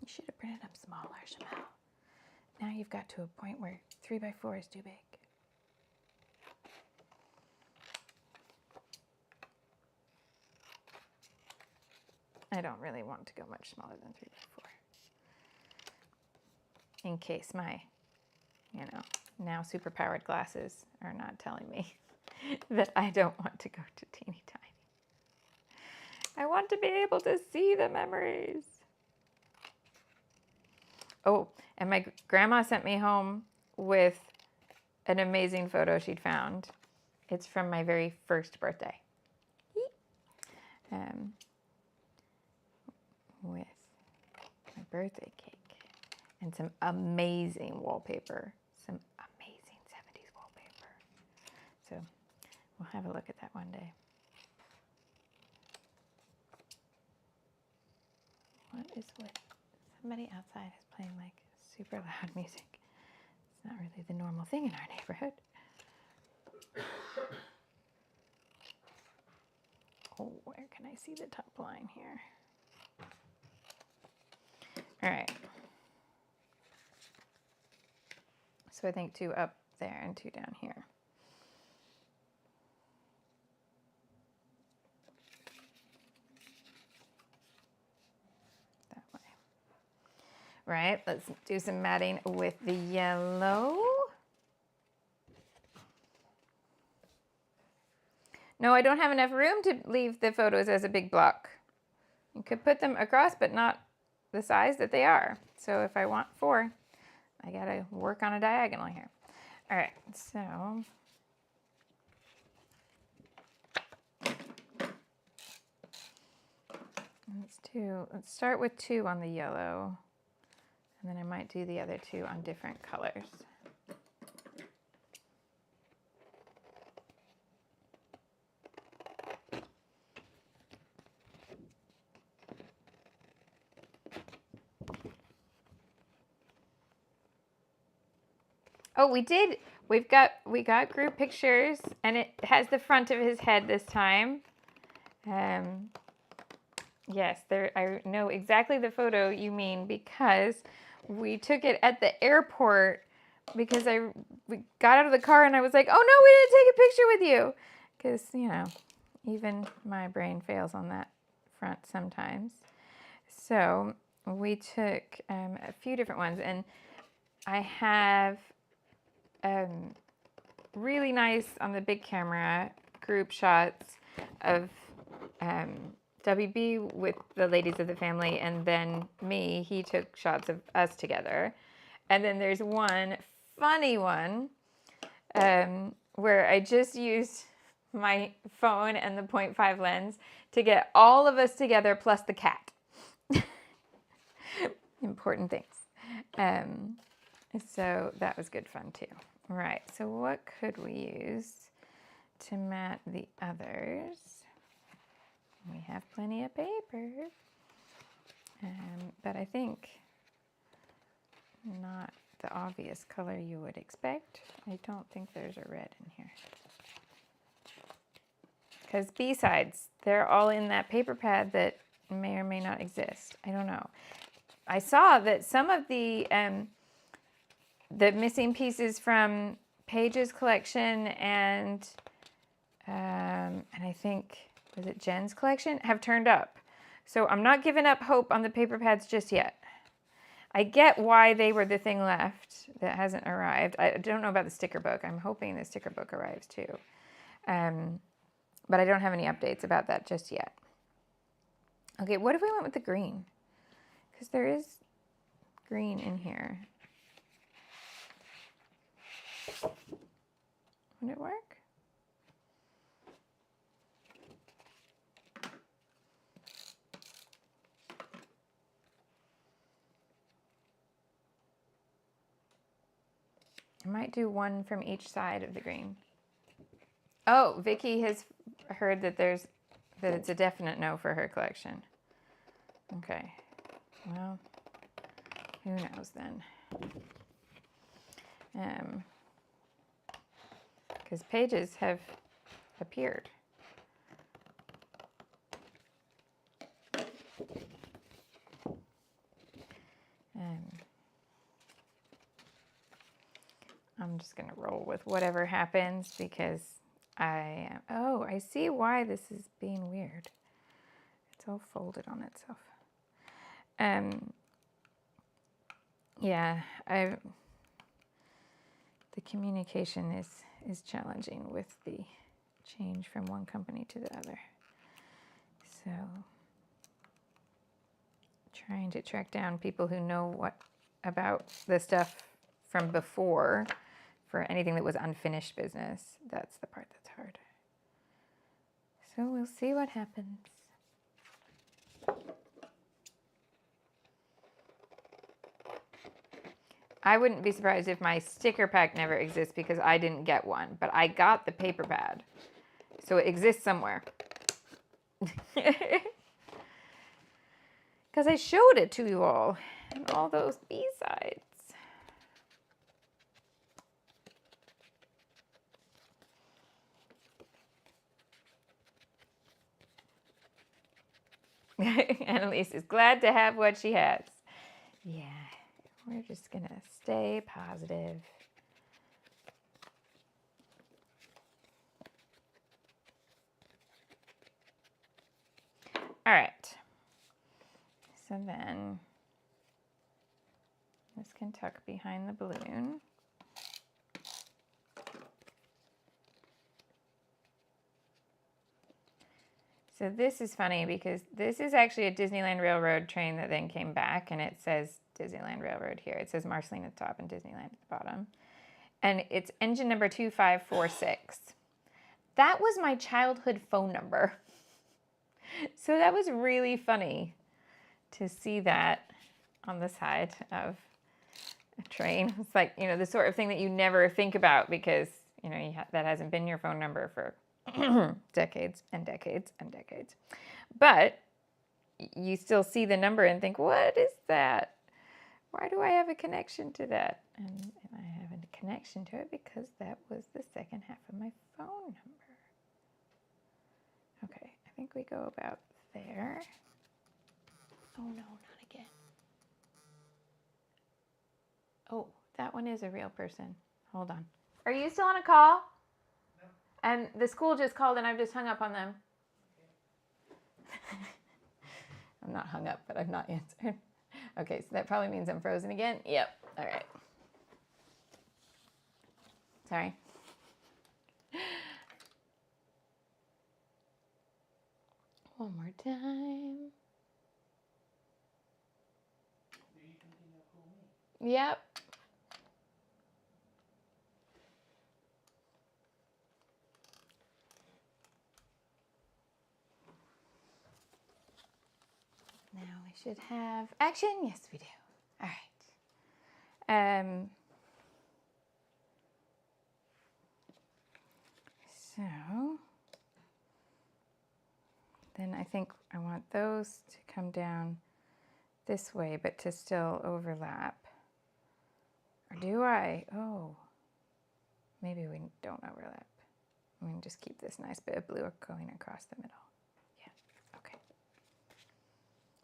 Speaker 1: You should have printed up smaller, Shimelle. Now you've got to a point where 3x4 is too big. I don't really want to go much smaller than 3x4. In case my, now superpowered glasses are not telling me that I don't want to go to teeny tiny. I want to be able to see the memories. Oh, and my grandma sent me home with an amazing photo she'd found. It's from my very first birthday. With my birthday cake and some amazing wallpaper. Some amazing 70s wallpaper. So we'll have a look at that one day. What is with somebody outside is playing like super loud music? It's not really the normal thing in our neighborhood. Oh, where can I see the top line here? All right. So I think 2 up there and 2 down here. That way. Right, let's do some matting with the yellow. No, I don't have enough room to leave the photos as a big block. You could put them across, but not the size that they are. So if I want 4, I gotta work on a diagonal here. All right, so let's start with 2 on the yellow, and then I might do the other 2 on different colors. Oh, we did. We got group pictures, and it has the front of his head this time. Yes, I know exactly the photo you mean because we took it at the airport because we got out of the car and I was like, oh no, we didn't take a picture with you. Because, even my brain fails on that front sometimes. So we took a few different ones, and I have really nice on the big camera group shots of WB with the ladies of the family, and then me. He took shots of us together. And then there's one funny one where I just used my phone and the 0.5 lens to get all of us together plus the cat. Important things. So that was good fun too. Right, so what could we use to mat the others? We have plenty of paper, but I think not the obvious color you would expect. I don't think there's a red in here. Because B-sides, they're all in that paper pad that may or may not exist. I don't know. I saw that some of the missing pieces from Paige's collection and I think, was it Jen's collection, have turned up. So I'm not giving up hope on the paper pads just yet. I get why they were the thing left that hasn't arrived. I don't know about the sticker book. I'm hoping the sticker book arrives too. But I don't have any updates about that just yet. Okay, what if we went with the green? Because there is green in here. Would it work? I might do one from each side of the green. Oh, Vicky has heard that it's a definite no for her collection. Okay. Well, who knows then? Because pages have appeared. I'm just going to roll with whatever happens because I see why this is being weird. It's all folded on itself. Yeah, the communication is challenging with the change from one company to the other. So trying to track down people who know what about the stuff from before for anything that was unfinished business. That's the part that's hard. So we'll see what happens. I wouldn't be surprised if my sticker pack never exists because I didn't get one, but I got the paper pad. So it exists somewhere. Because I showed it to you all and all those B-sides. Annalise is glad to have what she has. Yeah, we're just going to stay positive. All right. So then this can tuck behind the balloon. So this is funny because this is actually a Disneyland Railroad train that then came back, and it says Disneyland Railroad here. It says Marceline at the top and Disneyland at the bottom. And it's engine number 2546. That was my childhood phone number. So that was really funny to see that on the side of a train. It's like, you know, the sort of thing that you never think about because, you know, that hasn't been your phone number for decades and decades and decades. But you still see the number and think, what is that? Why do I have a connection to that? And I have a connection to it because that was the second half of my phone number. Okay, I think we go about there. Oh no, not again. Oh, that one is a real person. Hold on. Are you still on a call?
Speaker 2: No.
Speaker 1: And the school just called and I've just hung up on them. I'm not hung up, but I've not answered. Okay, so that probably means I'm frozen again. Yep, all right. Sorry. One more time. Yep. Now we should have action. Yes, we do. All right. So then I think I want those to come down this way, but to still overlap. Or do I? Oh, maybe we don't overlap. We can just keep this nice bit of blue going across the middle. Yeah, okay.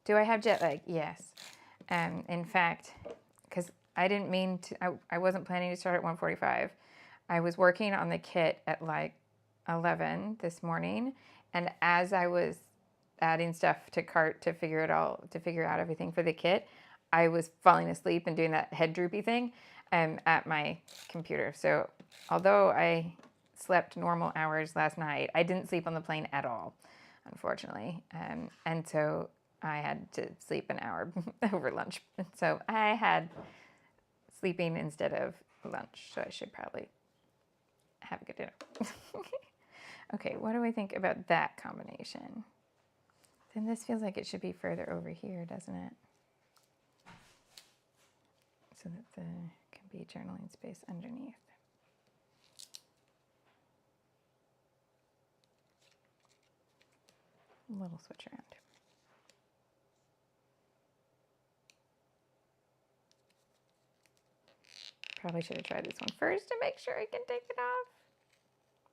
Speaker 1: Do I have jet lag? Yes. In fact, because I didn't mean to, I wasn't planning to start at 1:45. I was working on the kit at like 11 this morning, and as I was adding stuff to cart to figure out everything for the kit, I was falling asleep and doing that head droopy thing at my computer. So although I slept normal hours last night, I didn't sleep on the plane at all, unfortunately. And so I had to sleep an hour over lunch. So I had sleeping instead of lunch. So I should probably have a good dinner. Okay, what do we think about that combination? Then this feels like it should be further over here, doesn't it? So that there can be journaling space underneath. A little switch around. Probably should have tried this one first to make sure I can take it off.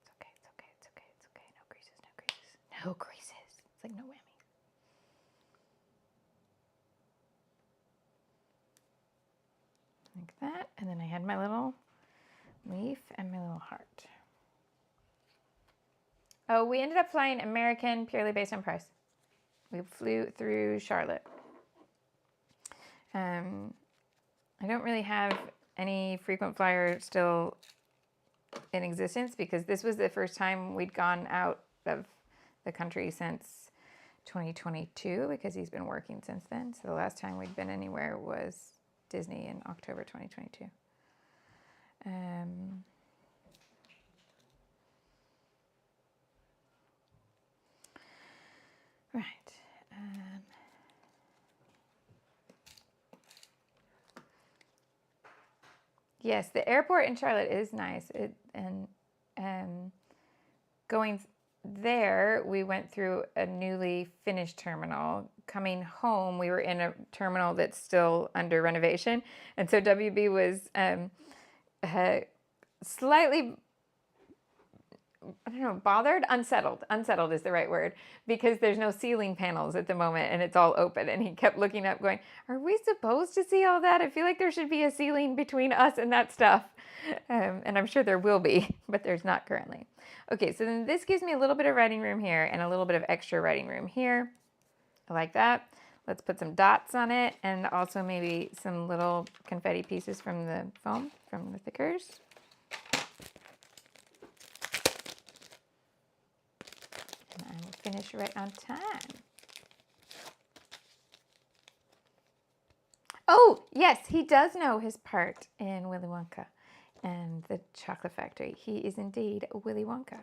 Speaker 1: It's okay, it's okay, it's okay, it's okay. No creases, no creases. No creases. It's like no whammy. Like that. And then I had my little leaf and my little heart. Oh, we ended up flying American purely based on price. We flew through Charlotte. I don't really have any frequent flyer still in existence because this was the first time we'd gone out of the country since 2022 because he's been working since then. So the last time we'd been anywhere was Disney in October 2022. Right. Yes, the airport in Charlotte is nice. Going there, we went through a newly finished terminal. Coming home, we were in a terminal that's still under renovation. And so WB was slightly, I don't know, bothered? Unsettled. Unsettled is the right word because there's no ceiling panels at the moment and it's all open. And he kept looking up going, are we supposed to see all that? I feel like there should be a ceiling between us and that stuff. And I'm sure there will be, but there's not currently. Okay, so then this gives me a little bit of writing room here and a little bit of extra writing room here. I like that. Let's put some dots on it and also maybe some little confetti pieces from the foam, from the thickers. And I will finish right on time. Oh, yes, he does know his part in Willy Wonka and the Chocolate Factory. He is indeed Willy Wonka.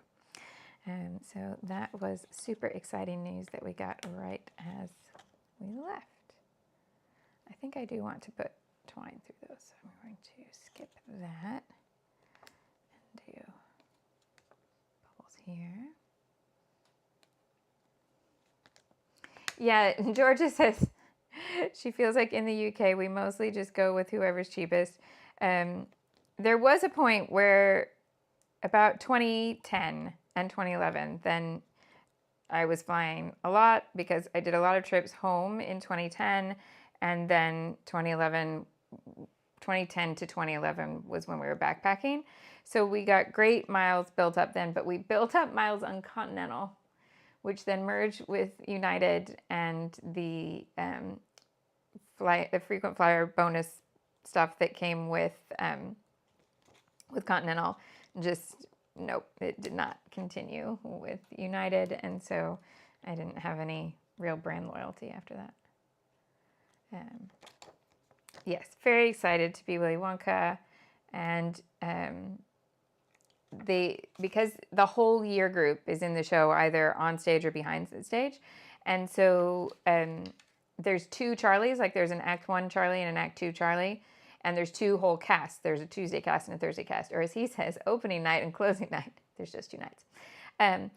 Speaker 1: So that was super exciting news that we got right as we left. I think I do want to put twine through those. So I'm going to skip that and do bubbles here. Yeah, Georgia says she feels like in the UK we mostly just go with whoever's cheapest. There was a point where about 2010 and 2011, then I was flying a lot because I did a lot of trips home in 2010, and then 2010 to 2011 was when we were backpacking. So we got great miles built up then, but we built up miles on Continental, which then merged with United and the frequent flyer bonus stuff that came with Continental. Just nope, it did not continue with United, and so I didn't have any real brand loyalty after that. Yes, very excited to be Willy Wonka, and because the whole year group is in the show either on stage or behind the stage, and so there's two Charlies, like there's an Act 1 Charlie and an Act 2 Charlie, and there's two whole casts. There's a Tuesday cast and a Thursday cast, or as he says, opening night and closing night. There's just 2 nights. And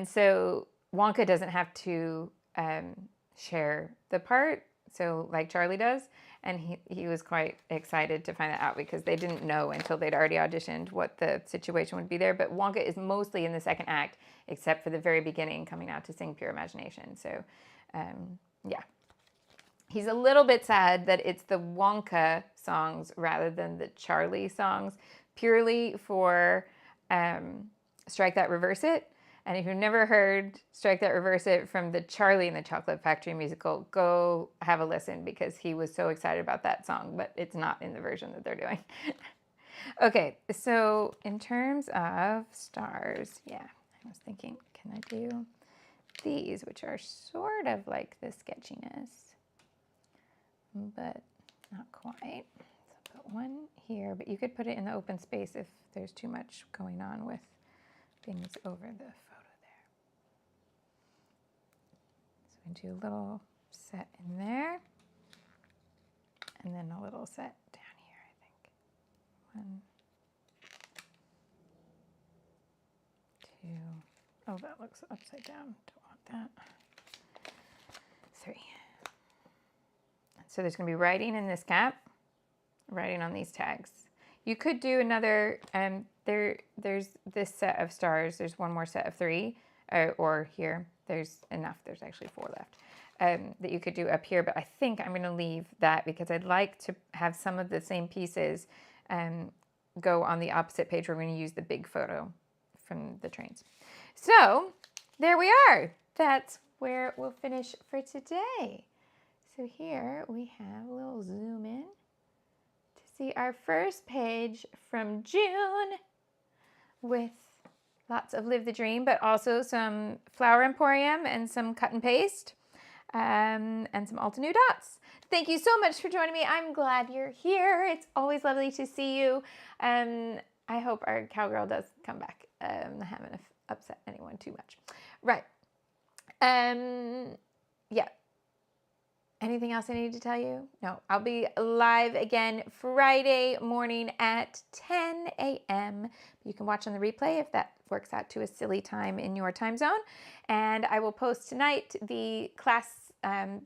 Speaker 1: so Wonka doesn't have to share the part, so like Charlie does. And he was quite excited to find that out because they didn't know until they'd already auditioned what the situation would be there. But Wonka is mostly in the second act, except for the very beginning, coming out to sing Pure Imagination. So, yeah. He's a little bit sad that it's the Wonka songs rather than the Charlie songs, purely for Strike That, Reverse It. And if you've never heard Strike That, Reverse It from the Charlie and the Chocolate Factory musical, go have a listen because he was so excited about that song, but it's not in the version that they're doing. Okay, so in terms of stars, yeah, I was thinking, can I do these, which are sort of like the sketchiness, but not quite. So put one here, but you could put it in the open space if there's too much going on with things over the photo there. So we do a little set in there, and then a little set down here, I think. 1, 2. Oh, that looks upside down. Don't want that. 3. So there's going to be writing in this cap, writing on these tags. You could do another, there's this set of stars. There's one more set of 3, or here. There's enough. There's actually 4 left that you could do up here. But I think I'm going to leave that because I'd like to have some of the same pieces go on the opposite page. We're going to use the big photo from the trains. So there we are. That's where we'll finish for today. So here we have a little zoom in to see our first page from June with lots of Live the Dream, but also some Flower Emporium and some cut and paste and some Alta Nu dots. Thank you so much for joining me. I'm glad you're here. It's always lovely to see you. I hope our cowgirl does come back. I haven't upset anyone too much. Right. Yeah. Anything else I need to tell you? No, I'll be live again Friday morning at 10 a.m. You can watch on the replay if that works out to a silly time in your time zone. And I will post tonight the class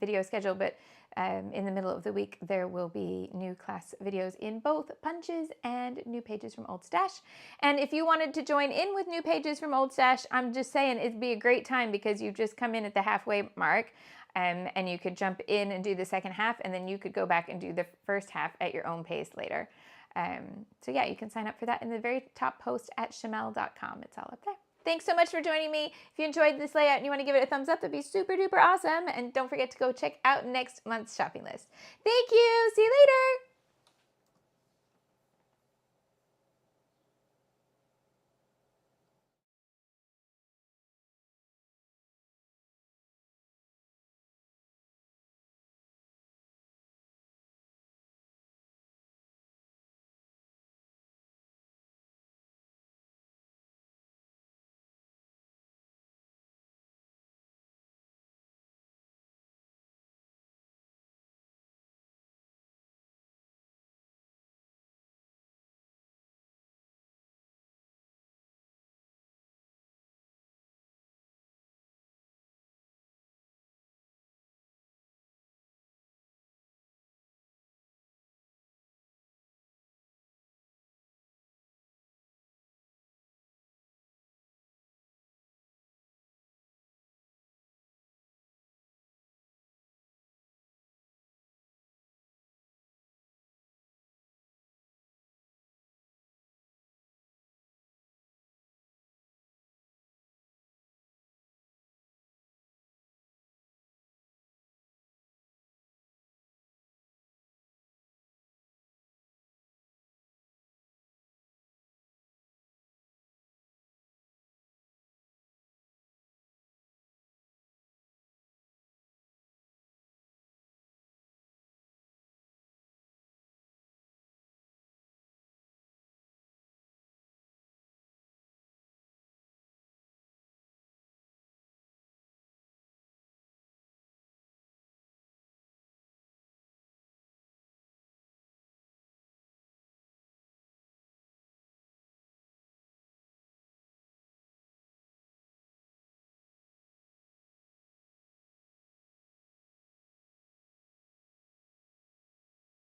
Speaker 1: video schedule, but in the middle of the week, there will be new class videos in both Punches and New Pages from Old Stash. And if you wanted to join in with New Pages from Old Stash, I'm just saying it'd be a great time because you've just come in at the halfway mark. And you could jump in and do the second half, and then you could go back and do the first half at your own pace later. So yeah, you can sign up for that in the very top post at shimelle.com. It's all up there. Thanks so much for joining me. If you enjoyed this layout and you want to give it a thumbs up, that'd be super duper awesome. And don't forget to go check out next month's shopping list. Thank you. See you later.